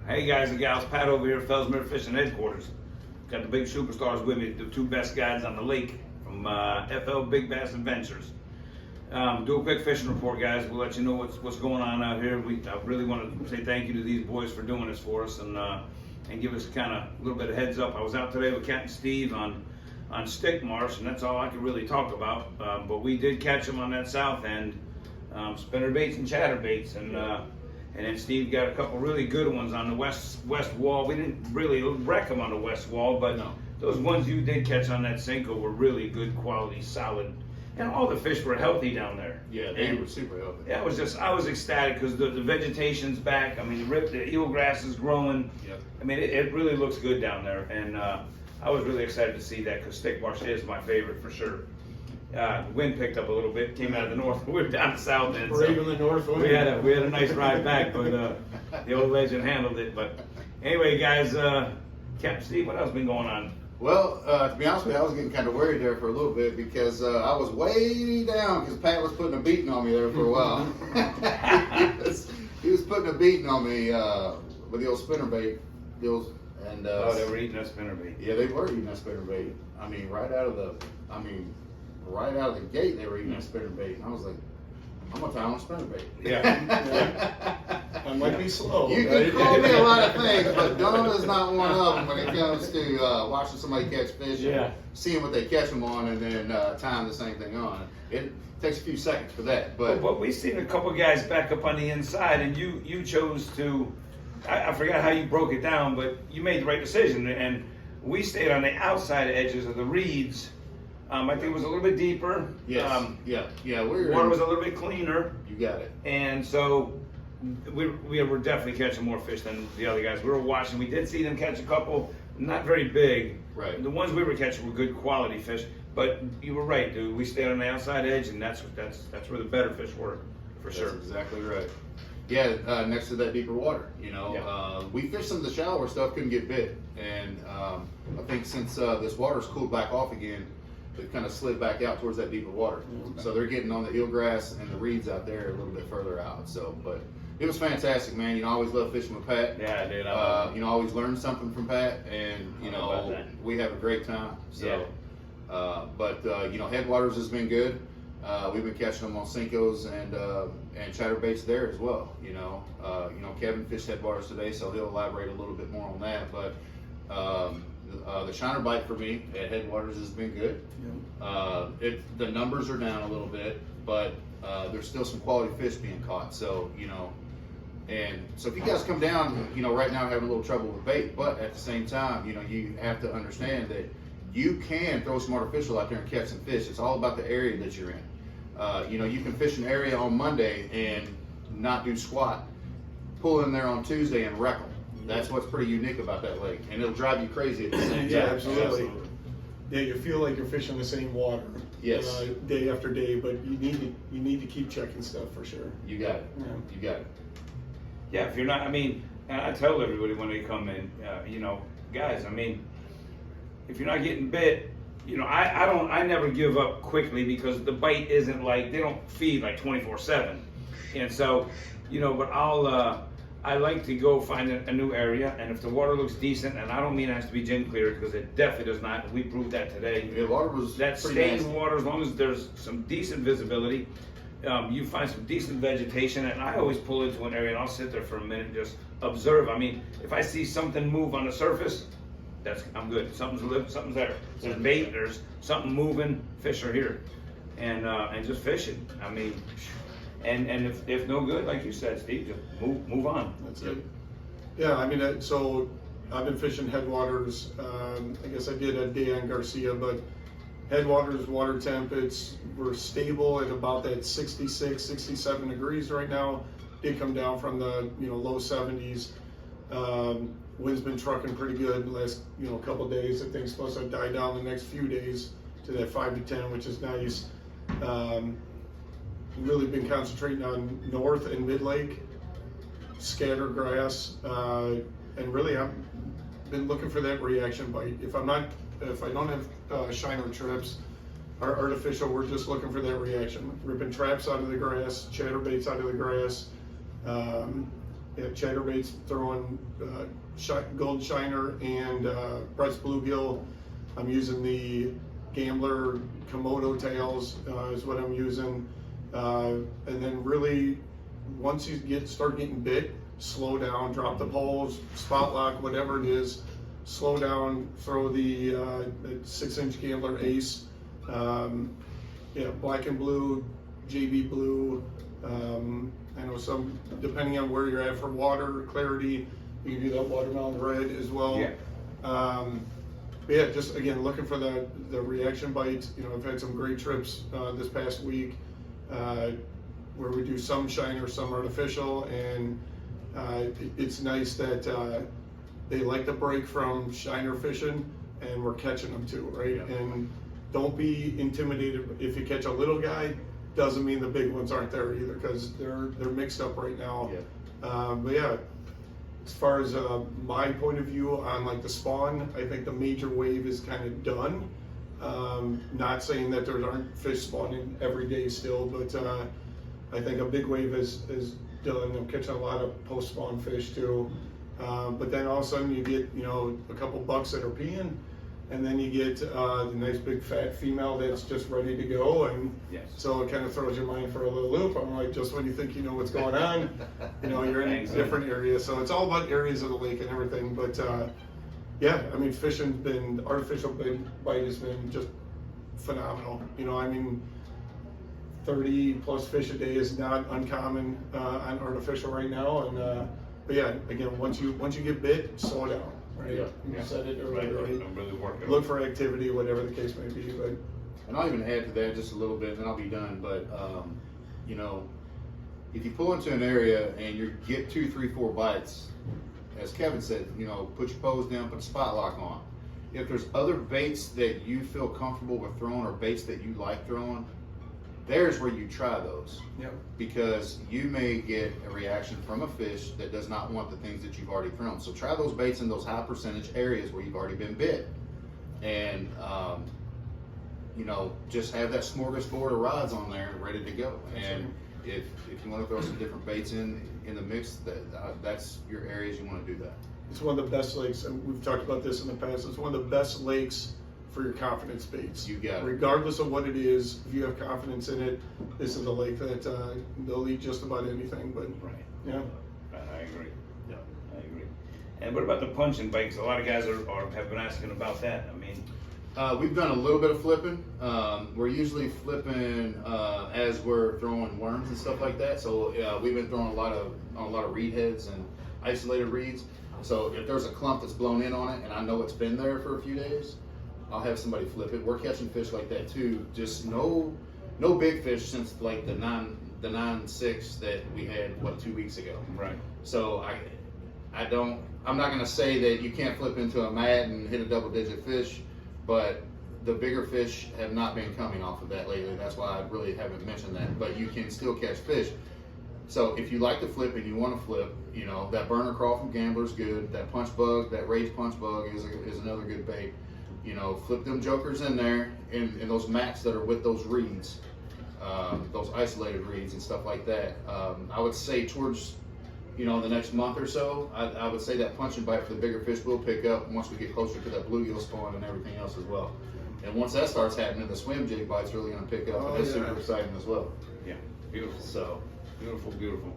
Hey guys and gals, Pat over here at Fellsmere Fishing Headquarters. Got the big superstars with me, the two best guides on the lake from FL Big Bass Adventures. Do a quick fishing report, guys. We'll let you know what's going on out here. I really want to say thank you to these boys for doing this for us and give us kind of a little bit of heads up. I was out today with Captain Steve on stick marsh, and that's all I could really talk about. But we did catch them on that south end, spinner baits and chatter baits, and then Steve got a couple really good ones on the west wall. We didn't really wreck them on the west wall, but those ones you did catch on that Cinco were really good quality, solid. And all the fish were healthy down there. Yeah, they were super healthy. Yeah, I was ecstatic because the vegetation's back. I mean, the eelgrass is growing. Yep. I mean, it really looks good down there. And I was really excited to see that because stick marsh is my favorite for sure. The wind picked up a little bit, came out of the north. We were down the south end. We're even the north wind. We had a nice ride back, but the old legend handled it. But anyway, guys, Captain Steve, what else been going on? Well, to be honest with you, I was getting kind of worried there for a little bit because I was way down because Pat was putting a beating on me there for a while. he was putting a beating on me with the old spinnerbait deals. And They were eating that spinnerbait. Yeah, they were eating that spinnerbait. I mean, right out of the gate, they were eating that spinnerbait. And I was like, I'm gonna try on spinnerbait. Yeah. I might be slow. You can call me a lot of things, but dumb is not one of them when it comes to watching somebody catch fish and seeing what they catch them on and then tying the same thing on. It takes a few seconds for that. But we've seen a couple guys back up on the inside, and you chose to, I forgot how you broke it down, but you made the right decision, and we stayed on the outside edges of the reeds. I think it was a little bit deeper. Yes. Yeah. Water was a little bit cleaner. You got it. And so we were definitely catching more fish than the other guys. We were watching. We did see them catch a couple, not very big. Right. The ones we were catching were good quality fish. But you were right, dude. We stayed on the outside edge, and that's where the better fish were, for sure. That's exactly right. Yeah, next to that deeper water, you know. Yeah. We fished some of the shallower stuff, couldn't get bit, and I think since this water's cooled back off again, it kind of slid back out towards that deeper water. Okay. So they're getting on the eelgrass and the reeds out there a little bit further out. So, but it was fantastic, man. You know, I always love fishing with Pat. Yeah, I did. You know, I always learn something from Pat, and you know, we have a great time. So, you know, Headwaters has been good. We've been catching them on Cincos and chatterbaits there as well. You know, Kevin fished Headwaters today, so he'll elaborate a little bit more on that. But the shiner bite for me at Headwaters has been good. The numbers are down a little bit, but there's still some quality fish being caught. So, you know, and so if you guys come down, you know, right now having a little trouble with bait, but at the same time, you know, you have to understand that you can throw some artificial out there and catch some fish. It's all about the area that you're in. You know, you can fish an area on Monday and not do squat. Pull in there on Tuesday and wreck them. That's what's pretty unique about that lake, and it'll drive you crazy at the same time. Yeah, absolutely. Yeah, you feel like you're fishing the same water. Yes. Day after day, but you need to keep checking stuff for sure. You got it. Yeah. You got it. Yeah, if you're not, I mean, and I tell everybody when they come in, you know, guys, I mean, if you're not getting bit, you know, I never give up quickly because the bite isn't like, they don't feed like 24/7. And so, you know, but I like to go find a new area, and if the water looks decent, and I don't mean it has to be gin clear because it definitely does not, we proved that today. Yeah, water was that pretty stays nasty. water as long as there's some decent visibility. You find some decent vegetation, and I always pull into an area and I'll sit there for a minute and just observe. I mean, if I see something move on the surface, I'm good. Something's there. There's bait. There's something moving. Fish are here, and just fishing. I mean, and if no good, like you said, Steve, just move on. That's it. Yeah, I mean, so I've been fishing Headwaters. I guess I did a day on Garcia, but Headwaters water temp, we're stable at about that 66, 67 degrees right now. Did come down from the low 70s. Wind's been trucking pretty good the last couple of days. I think it's supposed to die down the next few days to that 5 to 10, which is nice. Really been concentrating on North and Mid Lake, scatter grass, and really I've been looking for that reaction bite. If I don't have shiner trips or artificial, we're just looking for that reaction. Ripping traps out of the grass, chatterbaits out of the grass, chatterbaits, throwing gold shiner and Brett's bluegill. I'm using the Gambler Komodo tails is what I'm using, and then really once you start getting bit, slow down, drop the poles, spot lock, whatever it is, slow down, throw the 6-inch Gambler Ace, black and blue, JB blue. I know some, depending on where you're at for water clarity, you can do that watermelon red as well. Yeah. But yeah, just again looking for the reaction bites. You know, I've had some great trips this past week where we do some shiner, some artificial, and it's nice that they like the break from shiner fishing, and we're catching them too, right? Yeah. And don't be intimidated if you catch a little guy. Doesn't mean the big ones aren't there either, because they're mixed up right now. Yeah. But yeah, as far as my point of view on like the spawn, I think the major wave is kind of done. Not saying that there aren't fish spawning every day still, but I think a big wave is done. I'm catching a lot of post-spawn fish too. But then all of a sudden you get, you know, a couple bucks that are peeing, and then you get the nice big fat female that's just ready to go, and Yes. so it kind of throws your mind for a little loop. I'm like, just when you think you know what's going on, you know, you're in a different area. So it's all about areas of the lake and everything. But yeah, I mean, fishing's been, artificial bite has been just phenomenal. You know, I mean, 30 plus fish a day is not uncommon on artificial right now. And but yeah, again, once you get bit, slow down. Right? Yeah. You said it earlier, right? I'm really working. Look for activity, whatever the case may be. But And I'll even add to that just a little bit, and then I'll be done. But you know, if you pull into an area and you get 2, 3, 4 bites, as Kevin said, you know, put your pose down, put a spot lock on. If there's other baits that you feel comfortable with throwing, or baits that you like throwing, there's where you try those. yep. Because you may get a reaction from a fish that does not want the things that you've already thrown. So try those baits in those high percentage areas where you've already been bit. And, you know, just have that smorgasbord of rods on there ready to go. And if you want to throw some different baits in the mix, that's your areas you want to do that. It's one of the best lakes, and we've talked about this in the past. It's one of the best lakes for your confidence baits. You got it. Regardless of what it is, if you have confidence in it, this is a lake that they'll eat just about anything. But Right. yeah, I agree. Yeah. I agree. And what about the punching bait? 'Cause a lot of guys have been asking about that. I mean, We've done a little bit of flipping. We're usually flipping as we're throwing worms and stuff like that. So we've been throwing a lot of reed heads and isolated reeds. So if there's a clump that's blown in on it, and I know it's been there for a few days, I'll have somebody flip it. We're catching fish like that too. Just no big fish since like the 9.6 that we had 2 weeks ago. right. So I'm not gonna say that you can't flip into a mat and hit a double-digit fish, but the bigger fish have not been coming off of that lately. That's why I really haven't mentioned that. But you can still catch fish. So if you like to flip and you want to flip, you know, that burner crawl from Gambler's good. That punch bug, that rage punch bug is another good bait. You know, flip them jokers in there in those mats that are with those reeds, those isolated reeds and stuff like that. I would say towards, you know, the next month or so, I would say that punch and bite for the bigger fish will pick up once we get closer to that bluegill spawn and everything else as well. And once that starts happening, the swim jig bite's really going to pick up, and that's super exciting as well. Yeah. Beautiful. So, Beautiful, beautiful.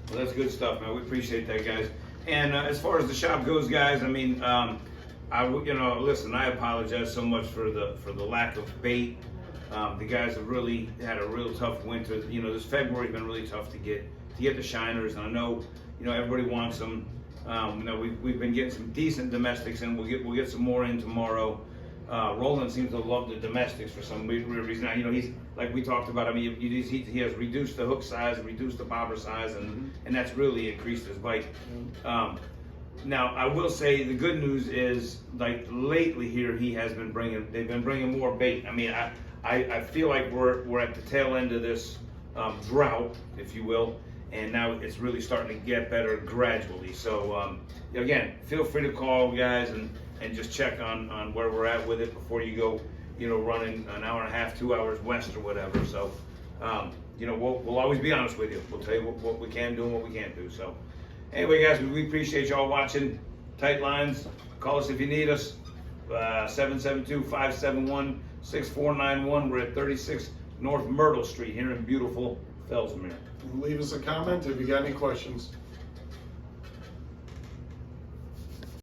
Well, that's good stuff, man. We appreciate that, guys. And as far as the shop goes, guys, I mean, listen, I apologize so much for the lack of bait. The guys have really had a real tough winter. You know, this February's been really tough to get the shiners, and I know, you know, everybody wants them. You know, we've been getting some decent domestics, and we'll get some more in tomorrow. Roland seems to love the domestics for some weird reason. Now, you know, he's like we talked about. I mean, he has reduced the hook size, reduced the bobber size, and that's really increased his bite. Now, I will say the good news is, like lately here, they've been bringing more bait. I mean, I feel like we're at the tail end of this drought, if you will, and now it's really starting to get better gradually. So again, feel free to call, guys, and just check on where we're at with it before you go, you know, running an hour and a half, 2 hours west or whatever. So, you know, we'll always be honest with you. We'll tell you what we can do and what we can't do. So, Anyway, guys, we appreciate y'all watching. Tight lines. Call us if you need us. 772-571-6491. We're at 36 North Myrtle Street here in beautiful Fellsmere. Leave us a comment if you got any questions.